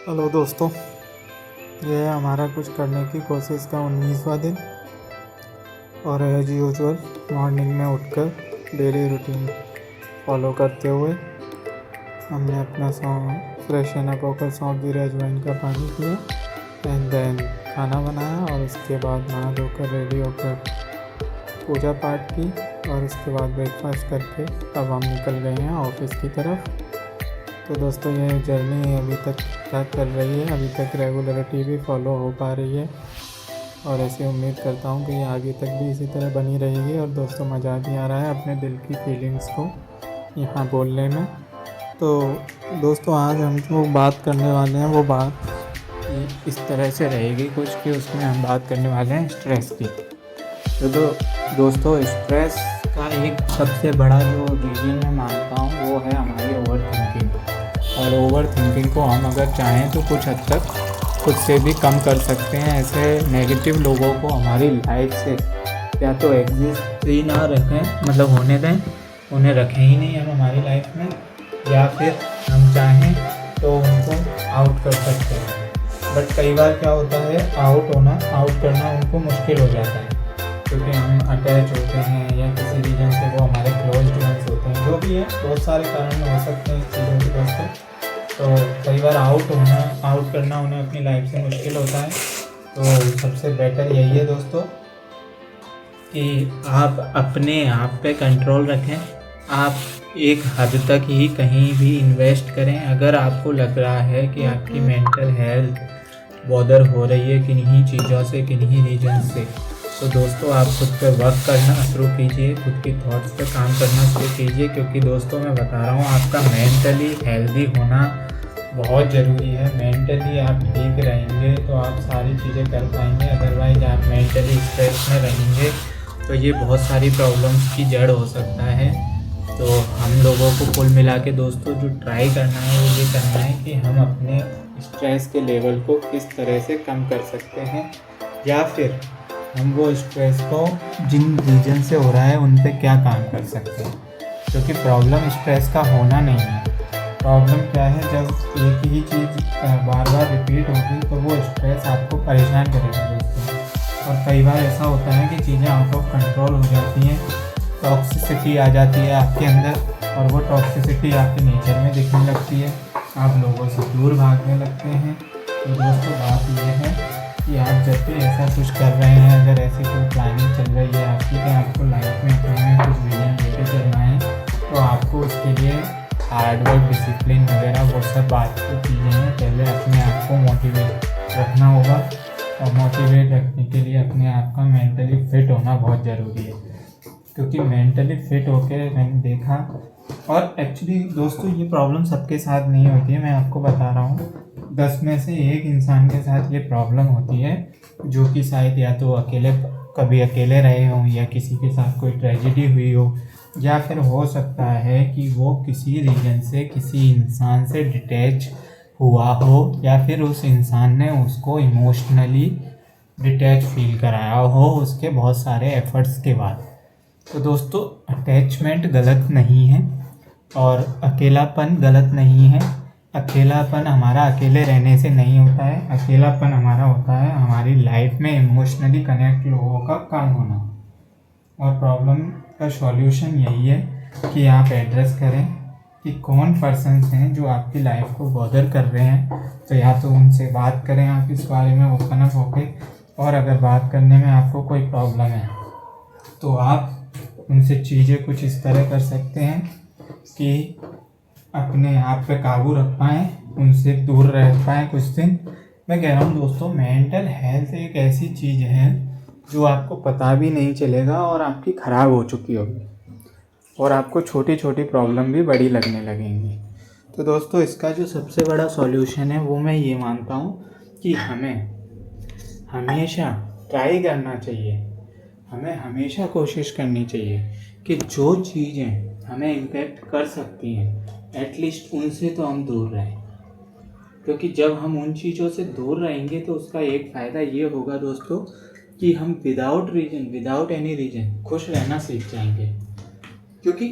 Hello दोस्तों, ये है हमारा कुछ करने की कोशिश का 19वां दिन। और एज यूजुअल मॉर्निंग में उठकर डेली रूटीन फॉलो करते हुए हमने अपना फ्रेशन अप होकर सौंफ जीरा अजवाइन का पानी पिया एंड देन खाना बनाया और उसके बाद नहा धोकर रेडी होकर पूजा पाठ की और उसके बाद ब्रेकफास्ट करके अब हम निकल गए हैं ऑफिस की तरफ। तो दोस्तों, ये जर्नी अभी तक क्या चल रही है, अभी तक रेगुलरिटी भी फॉलो हो पा रही है और ऐसे उम्मीद करता हूँ कि ये आगे तक भी इसी तरह बनी रहेगी। और दोस्तों, मज़ा भी आ रहा है अपने दिल की फीलिंग्स को यहाँ बोलने में। तो दोस्तों, आज हम जो बात करने वाले हैं वो बात इस तरह से रहेगी कुछ कि उसमें हम बात करने वाले हैं स्ट्रेस की। तो दोस्तों, स्ट्रेस का एक सबसे बड़ा जो रीज़न मैं मानता हूँ वो है हमारी ओवर थिंकिंग। और ओवर थिंकिंग को हम अगर चाहें तो कुछ हद तक खुद से भी कम कर सकते हैं। ऐसे नेगेटिव लोगों को हमारी लाइफ से या तो एग्जिस्ट ही ना रखें, मतलब होने दें, उन्हें रखें ही नहीं हम हमारी लाइफ में, या फिर हम चाहें तो उनको आउट कर सकते हैं। बट कई बार क्या होता है, आउट करना उनको मुश्किल हो जाता है क्योंकि हम अटैच होते हैं या किसी रीजन से वो हमारे क्लोज वंस होते हैं, जो भी है बहुत सारे कारण हो सकते हैं इस चीज़ों के दोस्तों। तो कई बार आउट करना उन्हें अपनी लाइफ से मुश्किल होता है। तो सबसे बेटर यही है दोस्तों कि आप अपने आप पे कंट्रोल रखें। आप एक हद तक ही कहीं भी इन्वेस्ट करें। अगर आपको लग रहा है कि आपकी मेंटल हेल्थ बॉदर हो रही है किन्हीं चीज़ों से, किन्हीं रीजन से, तो दोस्तों आप खुद पे वर्क करना शुरू कीजिए, खुद की थॉट्स पे काम करना शुरू कीजिए। क्योंकि दोस्तों, मैं बता रहा हूँ, आपका मेंटली हेल्दी होना बहुत ज़रूरी है। मेंटली आप ठीक रहेंगे तो आप सारी चीज़ें कर पाएंगे। अदरवाइज आप मेंटली स्ट्रेस में रहेंगे तो ये बहुत सारी प्रॉब्लम्स की जड़ हो सकता है। तो हम लोगों को कुल मिला के दोस्तों जो ट्राई करना है वो ये करना है कि हम अपने स्ट्रेस के लेवल को किस तरह से कम कर सकते हैं, या फिर हम वो स्ट्रेस को जिन रीजन से हो रहा है उन पे क्या काम कर सकते हैं। क्योंकि प्रॉब्लम स्ट्रेस का होना नहीं है। प्रॉब्लम क्या है, जब एक ही चीज़ बार बार रिपीट होगी तो वो स्ट्रेस आपको परेशान करेगा दोस्तों। और कई बार ऐसा होता है कि चीज़ें आउट ऑफ कंट्रोल हो जाती हैं, टॉक्सिसिटी आ जाती है आपके अंदर और वो टॉक्सिसिटी आपके नेचर में दिखने लगती है, आप लोगों से दूर भागने लगते हैं। तो दोस्तों, बात यह है कि आप जब भी ऐसा कुछ कर रहे हैं, अगर ऐसी कोई प्लानिंग चल रही है आपकी कि आपको लाइफ में अपने कुछ विजन लेके चलना है, तो आपको उसके लिए हार्ड वर्क, डिसिप्लिन वगैरह वो सब बात की चीज़ें हैं। पहले अपने आप को मोटिवेट रखना होगा और मोटिवेट रखने के लिए अपने आप का मेंटली फिट होना बहुत ज़रूरी है। क्योंकि मेंटली फिट होकर मैंने देखा, और एक्चुअली दोस्तों ये प्रॉब्लम सबके साथ नहीं होती है, मैं आपको बता रहा हूँ, 10 में से 1 इंसान के साथ ये प्रॉब्लम होती है, जो कि शायद या तो कभी अकेले रहे हों, या किसी के साथ कोई ट्रेजेडी हुई हो, या फिर हो सकता है कि वो किसी रीजन से, किसी इंसान से डिटैच हुआ हो, या फिर उस इंसान ने उसको इमोशनली डिटैच फील कराया हो उसके बहुत सारे एफर्ट्स के बाद। तो दोस्तों, अटैचमेंट गलत नहीं है और अकेलापन गलत नहीं है। अकेलापन हमारा अकेले रहने से नहीं होता है। अकेलापन हमारा होता है हमारी लाइफ में इमोशनली कनेक्ट लोगों का कम होना। और प्रॉब्लम का सॉल्यूशन यही है कि आप एड्रेस करें कि कौन पर्सन्स हैं जो आपकी लाइफ को बॉदर कर रहे हैं। तो या तो उनसे बात करें आप इस बारे में ओपन अप होके, और अगर बात करने में आपको कोई प्रॉब्लम है तो आप उनसे चीज़ें कुछ इस तरह कर सकते हैं कि अपने आप पे काबू रख पाएँ, उनसे दूर रह पाएँ कुछ दिन। मैं कह रहा हूँ दोस्तों, मेंटल हेल्थ एक ऐसी चीज़ है जो आपको पता भी नहीं चलेगा और आपकी ख़राब हो चुकी होगी, और आपको छोटी छोटी प्रॉब्लम भी बड़ी लगने लगेंगी। तो दोस्तों, इसका जो सबसे बड़ा सॉल्यूशन है वो मैं ये मानता हूँ कि हमें हमेशा ट्राई करना चाहिए, हमें हमेशा कोशिश करनी चाहिए कि जो चीज़ें हमें इम्पेक्ट कर सकती हैं एटलीस्ट उनसे तो हम दूर रहें। क्योंकि जब हम उन चीज़ों से दूर रहेंगे तो उसका एक फ़ायदा ये होगा दोस्तों कि हम विदाउट एनी रीज़न खुश रहना सीख जाएंगे। क्योंकि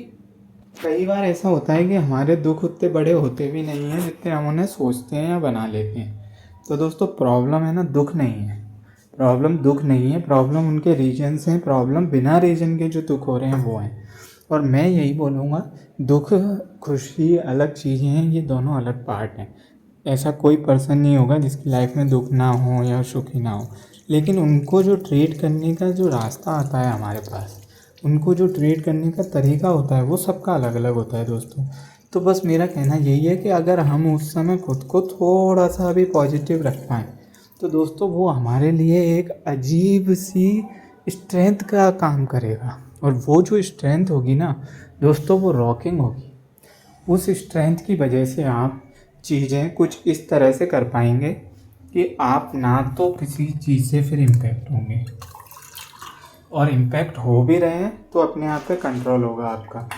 कई बार ऐसा होता है कि हमारे दुख उतने बड़े होते भी नहीं हैं जितने हम उन्हें सोचते हैं या बना लेते हैं। तो दोस्तों प्रॉब्लम है ना, दुख नहीं है। प्रॉब्लम दुख नहीं है, प्रॉब्लम उनके रीजन्स हैं। प्रॉब्लम बिना रीजन के जो दुख हो रहे हैं वो हैं। और मैं यही बोलूँगा, दुख खुशी अलग चीज़ें हैं, ये दोनों अलग पार्ट हैं। ऐसा कोई पर्सन नहीं होगा जिसकी लाइफ में दुख ना हो या सुखी ना हो, लेकिन उनको जो ट्रीट करने का जो रास्ता आता है हमारे पास, उनको जो ट्रीट करने का तरीका होता है वो सबका अलग अलग होता है दोस्तों। तो बस मेरा कहना यही है कि अगर हम उस समय खुद को थोड़ा सा भी पॉजिटिव रख पाएँ तो दोस्तों वो हमारे लिए एक अजीब सी स्ट्रेंथ का काम करेगा। और वो जो स्ट्रेंथ होगी ना दोस्तों, वो रॉकिंग होगी। उस स्ट्रेंथ की वजह से आप चीज़ें कुछ इस तरह से कर पाएंगे कि आप ना तो किसी चीज़ से फिर इम्पैक्ट होंगे, और इम्पैक्ट हो भी रहे हैं तो अपने आप पे कंट्रोल होगा आपका।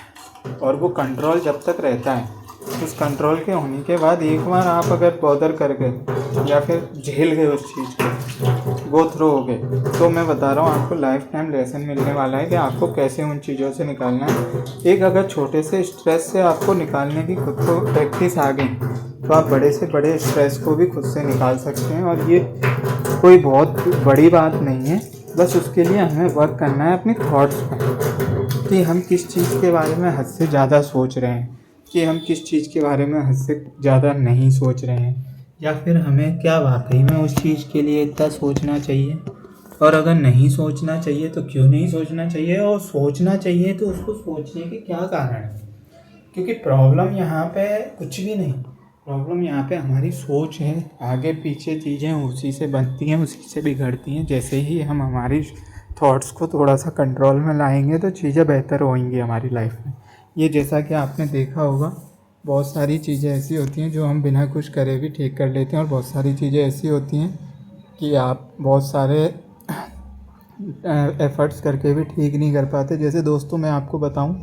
और वो कंट्रोल जब तक रहता है, उस कंट्रोल के होने के बाद एक बार आप अगर बॉदर कर गए या फिर झेल गए उस चीज़ को, गो थ्रू हो गए, तो मैं बता रहा हूँ आपको लाइफ टाइम लेसन मिलने वाला है कि आपको कैसे उन चीज़ों से निकालना है। एक अगर छोटे से स्ट्रेस से आपको निकालने की खुद को प्रैक्टिस आ गई तो आप बड़े से बड़े स्ट्रेस को भी खुद से निकाल सकते हैं। और ये कोई बहुत बड़ी बात नहीं है, बस उसके लिए हमें वर्क करना है अपने थॉट्स पर, कि हम किस चीज़ के बारे में हद से ज़्यादा सोच रहे हैं, कि हम किस चीज़ के बारे में हद से ज़्यादा नहीं सोच रहे हैं, या फिर हमें क्या वाकई में उस चीज़ के लिए इतना सोचना चाहिए। और अगर नहीं सोचना चाहिए तो क्यों नहीं सोचना चाहिए, और सोचना चाहिए तो उसको सोचने के क्या कारण है। क्योंकि प्रॉब्लम यहाँ पे कुछ भी नहीं, प्रॉब्लम यहाँ पे हमारी सोच है। आगे पीछे चीज़ें उसी से बनती हैं, उसी से बिगड़ती हैं। जैसे ही हम हमारी थॉट्स को थोड़ा सा कंट्रोल में लाएंगे तो चीज़ें बेहतर होंगी हमारी लाइफ में। ये जैसा कि आपने देखा होगा, बहुत सारी चीज़ें ऐसी होती हैं जो हम बिना कुछ करे भी ठीक कर लेते हैं, और बहुत सारी चीज़ें ऐसी होती हैं कि आप बहुत सारे एफ़र्ट्स करके भी ठीक नहीं कर पाते। जैसे दोस्तों मैं आपको बताऊं,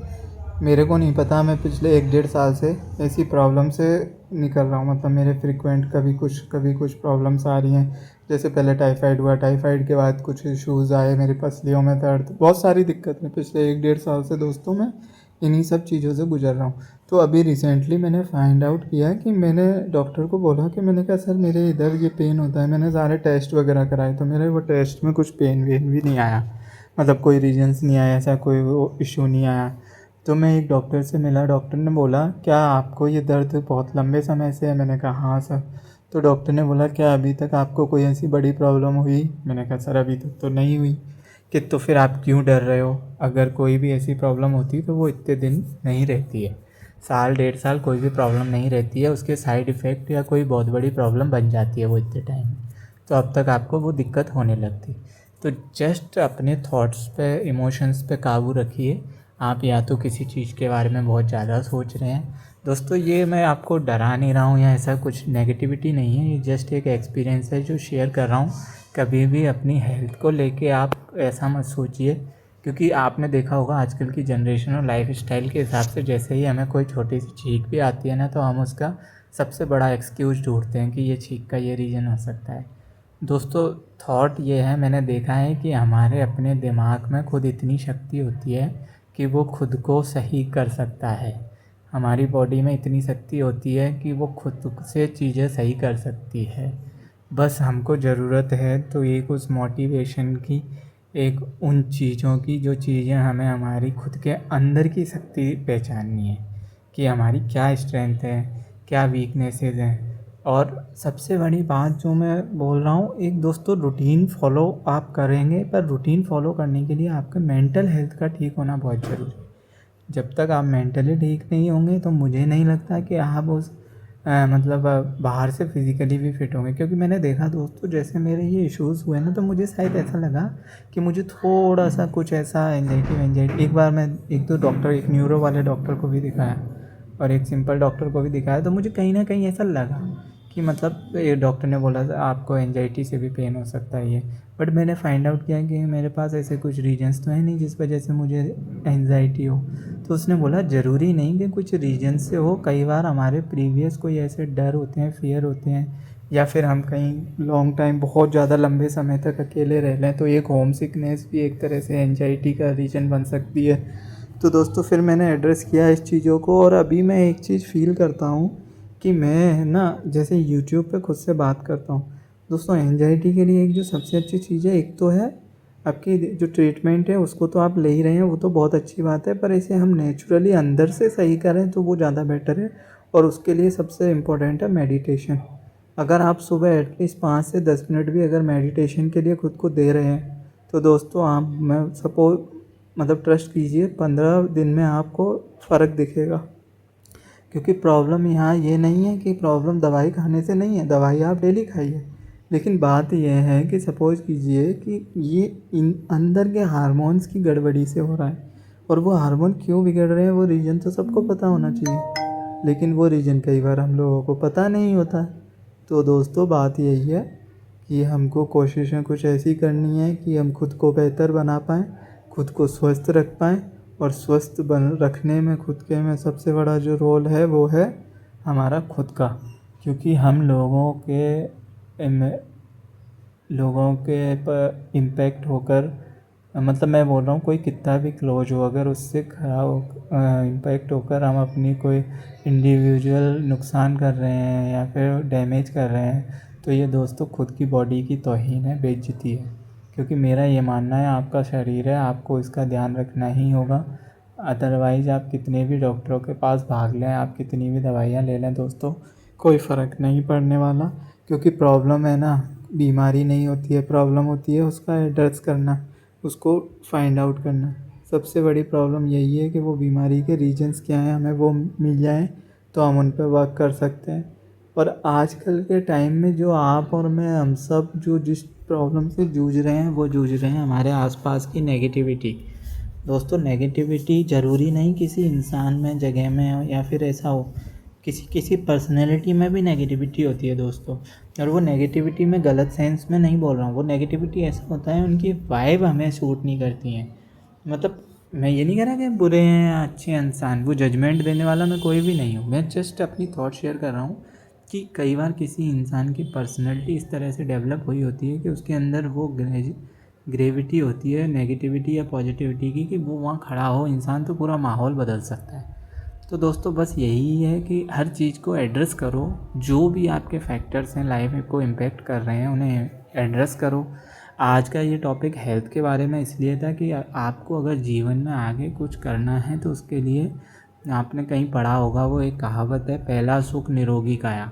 मेरे को नहीं पता, मैं पिछले 1-1.5 साल से ऐसी प्रॉब्लम से निकल रहा हूँ। मतलब मेरे फ्रीक्वेंट कभी कुछ प्रॉब्लम्स आ रही हैं। जैसे पहले टाइफाइड हुआ, टाइफाइड के बाद कुछ इश्यूज़ आए, मेरी पसलियों में दर्द, बहुत सारी दिक्कतें पिछले 1-1.5 साल से दोस्तों मैं इन्हीं सब चीज़ों से गुजर रहा हूँ। तो अभी रिसेंटली मैंने फाइंड आउट किया कि मैंने डॉक्टर को बोला कि मैंने कहा सर मेरे इधर ये पेन होता है। मैंने सारे टेस्ट वगैरह कराए तो मेरे वो टेस्ट में कुछ पेन वेन भी नहीं आया, मतलब कोई रीजन्स नहीं आया, ऐसा कोई वो इशू नहीं आया। तो मैं एक डॉक्टर से मिला, डॉक्टर ने बोला क्या आपको ये दर्द बहुत लंबे समय से है? मैंने कहा हाँ सर। तो डॉक्टर ने बोला क्या अभी तक आपको कोई ऐसी बड़ी प्रॉब्लम हुई? मैंने कहा सर अभी तक तो नहीं हुई। कि तो फिर आप क्यों डर रहे हो? अगर कोई भी ऐसी प्रॉब्लम होती तो वो इतने दिन नहीं रहती है, 1-1.5 साल कोई भी प्रॉब्लम नहीं रहती है, उसके साइड इफ़ेक्ट या कोई बहुत बड़ी प्रॉब्लम बन जाती है वो इतने टाइम में, तो अब तक आपको वो दिक्कत होने लगती। तो जस्ट अपने थॉट्स पे, इमोशंस पे काबू रखिए। आप या तो किसी चीज़ के बारे में बहुत ज़्यादा सोच रहे हैं दोस्तों, ये मैं आपको डरा नहीं रहा हूँ या ऐसा कुछ नेगेटिविटी नहीं है, ये जस्ट एक एक्सपीरियंस है जो शेयर कर रहा हूँ। कभी भी अपनी हेल्थ को लेके आप ऐसा मत सोचिए, क्योंकि आपने देखा होगा आजकल की जनरेशन और लाइफ स्टाइल के हिसाब से जैसे ही हमें कोई छोटी सी छींक भी आती है ना, तो हम उसका सबसे बड़ा एक्सक्यूज़ ढूंढते हैं कि ये छींक का ये रीज़न हो सकता है। दोस्तों थॉट ये है, मैंने देखा है कि हमारे अपने दिमाग में खुद इतनी शक्ति होती है कि वो खुद को सही कर सकता है। हमारी बॉडी में इतनी शक्ति होती है कि वो खुद से चीज़ें सही कर सकती है। बस हमको ज़रूरत है तो एक उस मोटिवेशन की, एक उन चीज़ों की जो चीज़ें हमें हमारी खुद के अंदर की शक्ति पहचाननी है कि हमारी क्या स्ट्रेंथ है, क्या वीकनेसेस हैं। और सबसे बड़ी बात जो मैं बोल रहा हूँ, एक दोस्तों रूटीन फॉलो आप करेंगे, पर रूटीन फॉलो करने के लिए आपका मेंटल हेल्थ का ठीक होना बहुत ज़रूरी है। जब तक आप मेंटली ठीक नहीं होंगे तो मुझे नहीं लगता कि आप उस बाहर से फिज़िकली भी फिट होंगे। क्योंकि मैंने देखा दोस्तों, जैसे मेरे ये इश्यूज़ हुए ना, तो मुझे शायद ऐसा लगा कि मुझे थोड़ा सा कुछ ऐसा एंजाइटी। एक बार मैं एक दो डॉक्टर, एक न्यूरो वाले डॉक्टर को भी दिखाया और एक सिंपल डॉक्टर को भी दिखाया, तो मुझे कहीं ना कहीं ऐसा लगा कि मतलब ये डॉक्टर ने बोला था आपको एंजाइटी से भी पेन हो सकता है ये। बट मैंने फाइंड आउट किया कि मेरे पास ऐसे कुछ रीजन्स तो है नहीं जिस वजह से मुझे एंजाइटी हो। तो उसने बोला ज़रूरी नहीं कि कुछ रीजन से हो, कई बार हमारे प्रीवियस कोई ऐसे डर होते हैं, फियर होते हैं, या फिर हम कहीं लॉन्ग टाइम बहुत ज़्यादा लंबे समय तक अकेले रह लें, तो एक होम सिकनेस भी एक तरह से एंजाइटी का रीज़न बन सकती है। तो दोस्तों फिर मैंने एड्रेस किया इस चीज़ों को, और अभी मैं एक चीज़ फ़ील करता हूँ कि मैं ना जैसे यूट्यूब पे खुद से बात करता हूँ दोस्तों, एंजाइटी के लिए एक जो सबसे अच्छी चीज़ है, एक तो है आपकी जो ट्रीटमेंट है उसको तो आप ले ही रहे हैं, वो तो बहुत अच्छी बात है, पर इसे हम नेचुरली अंदर से सही करें तो वो ज़्यादा बेटर है। और उसके लिए सबसे इम्पोर्टेंट है मेडिटेशन। अगर आप सुबह एटलीस्ट 5 से 10 मिनट भी अगर मेडिटेशन के लिए खुद को दे रहे हैं तो दोस्तों आप मैं सपोज मतलब ट्रस्ट कीजिए 15 दिन में आपको फ़र्क दिखेगा। क्योंकि प्रॉब्लम यहाँ ये नहीं है कि प्रॉब्लम दवाई खाने से नहीं है, दवाई आप डेली खाइए, लेकिन बात यह है कि सपोज़ कीजिए कि ये इन अंदर के हार्मोन्स की गड़बड़ी से हो रहा है, और वो हार्मोन क्यों बिगड़ रहे हैं वो रीज़न तो सबको पता होना चाहिए, लेकिन वो रीज़न कई बार हम लोगों को पता नहीं होता है। तो दोस्तों बात यही है कि हमको कोशिशें कुछ ऐसी करनी है कि हम खुद को बेहतर बना पाएँ, खुद को स्वस्थ रख पाएँ, और स्वस्थ बन रखने में खुद के में सबसे बड़ा जो रोल है वो है हमारा खुद का। क्योंकि हम लोगों के पर इम्पेक्ट होकर, मतलब मैं बोल रहा हूँ कोई कितना भी क्लोज हो, अगर उससे खराब इम्पेक्ट होकर हम अपनी कोई इंडिविजुअल नुकसान कर रहे हैं या फिर डैमेज कर रहे हैं, तो ये दोस्तों खुद की बॉडी की तौहीन है, बेइज्जती है। क्योंकि मेरा ये मानना है आपका शरीर है, आपको इसका ध्यान रखना ही होगा। अदरवाइज़ आप कितने भी डॉक्टरों के पास भाग लें, आप कितनी भी दवाइयाँ ले लें दोस्तों, कोई फ़र्क नहीं पड़ने वाला। क्योंकि प्रॉब्लम है ना, बीमारी नहीं होती है, प्रॉब्लम होती है उसका एड्रेस करना, उसको फाइंड आउट करना। सबसे बड़ी प्रॉब्लम यही है कि वो बीमारी के रीजंस क्या हैं, हमें वो मिल जाएं तो हम उन पर वर्क कर सकते हैं। पर आजकल के टाइम में जो आप और मैं हम सब जो जिस प्रॉब्लम से जूझ रहे हैं वो जूझ रहे हैं हमारे आसपास की नेगेटिविटी। दोस्तों नेगेटिविटी ज़रूरी नहीं किसी इंसान में, जगह में हो या फिर ऐसा हो, किसी किसी पर्सनैलिटी में भी नेगेटिविटी होती है दोस्तों। और वो नेगेटिविटी में गलत सेंस में नहीं बोल रहा हूँ, वो नेगेटिविटी ऐसा होता है उनकी वाइब हमें सूट नहीं करती हैं। मतलब मैं ये नहीं कह रहा कि बुरे हैं या अच्छे इंसान, वो जजमेंट देने वाला मैं कोई भी नहीं हूँ, मैं जस्ट अपनी थॉट शेयर कर रहा हूँ कि कई बार किसी इंसान की पर्सनैलिटी इस तरह से डेवलप हुई होती है कि उसके अंदर वो ग्रेविटी होती है नेगेटिविटी या पॉजिटिविटी की, कि वो वहाँ खड़ा हो इंसान तो पूरा माहौल बदल सकता है। तो दोस्तों बस यही है कि हर चीज़ को एड्रेस करो, जो भी आपके फैक्टर्स हैं लाइफ को इम्पेक्ट कर रहे हैं उन्हें एड्रेस करो। आज का ये टॉपिक हेल्थ के बारे में इसलिए था कि आपको अगर जीवन में आगे कुछ करना है तो उसके लिए आपने कहीं पढ़ा होगा, वो एक कहावत है, पहला सुख निरोगी काया।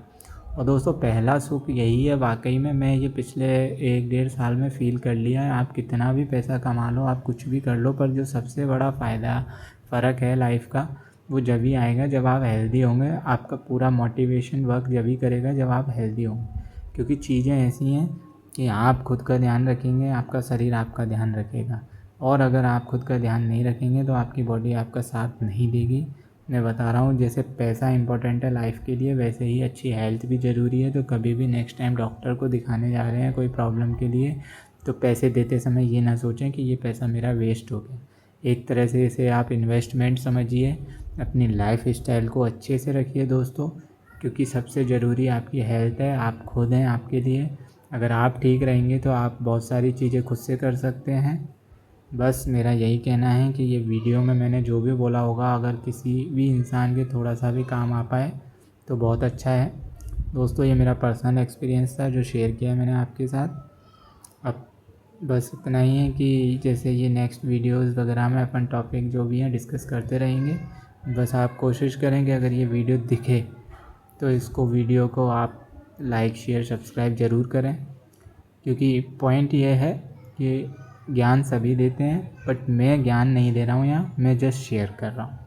और दोस्तों पहला सुख यही है, वाकई में मैं ये पिछले 1-1.5 साल में फ़ील कर लिया है। आप कितना भी पैसा कमा लो, आप कुछ भी कर लो, पर जो सबसे बड़ा फ़र्क है लाइफ का वो जब ही आएगा जब आप हेल्दी होंगे। आपका पूरा मोटिवेशन वर्क जब ही करेगा जब आप हेल्दी होंगे। क्योंकि चीज़ें ऐसी हैं कि आप खुद का ध्यान रखेंगे, आपका शरीर आपका ध्यान रखेगा, और अगर आप खुद का ध्यान नहीं रखेंगे तो आपकी बॉडी आपका साथ नहीं देगी। मैं बता रहा हूँ, जैसे पैसा इंपॉर्टेंट है लाइफ के लिए, वैसे ही अच्छी हेल्थ भी ज़रूरी है। तो कभी भी नेक्स्ट टाइम डॉक्टर को दिखाने जा रहे हैं कोई प्रॉब्लम के लिए, तो पैसे देते समय ये ना सोचें कि ये पैसा मेरा वेस्ट हो गया। एक तरह से इसे आप इन्वेस्टमेंट समझिए, अपनी लाइफ स्टाइल को अच्छे से रखिए दोस्तों, क्योंकि सबसे ज़रूरी आपकी हेल्थ है, आप खुद हैं आपके लिए। अगर आप ठीक रहेंगे तो आप बहुत सारी चीज़ें खुद से कर सकते हैं। बस मेरा यही कहना है कि ये वीडियो में मैंने जो भी बोला होगा, अगर किसी भी इंसान के थोड़ा सा भी काम आ पाए तो बहुत अच्छा है दोस्तों। ये मेरा पर्सनल एक्सपीरियंस था जो शेयर किया मैंने आपके साथ। अब बस इतना ही है कि जैसे ये नेक्स्ट वीडियोस वगैरह में अपन टॉपिक जो भी हैं डिस्कस करते रहेंगे। बस आप कोशिश करें कि अगर ये वीडियो दिखे तो इसको वीडियो को आप लाइक शेयर सब्सक्राइब ज़रूर करें, क्योंकि पॉइंट ये है कि ज्ञान सभी देते हैं, बट मैं ज्ञान नहीं दे रहा हूँ यहाँ, मैं जस्ट शेयर कर रहा हूँ।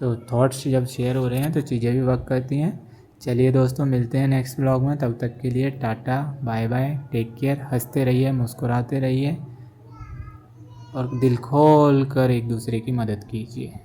तो थॉट्स जब शेयर हो रहे हैं तो चीज़ें भी वर्क करती हैं। चलिए दोस्तों, मिलते हैं नेक्स्ट ब्लॉग में, तब तक के लिए tata bye bye, take care, हंसते रहिए, मुस्कुराते रहिए और दिल खोल कर एक दूसरे की मदद कीजिए।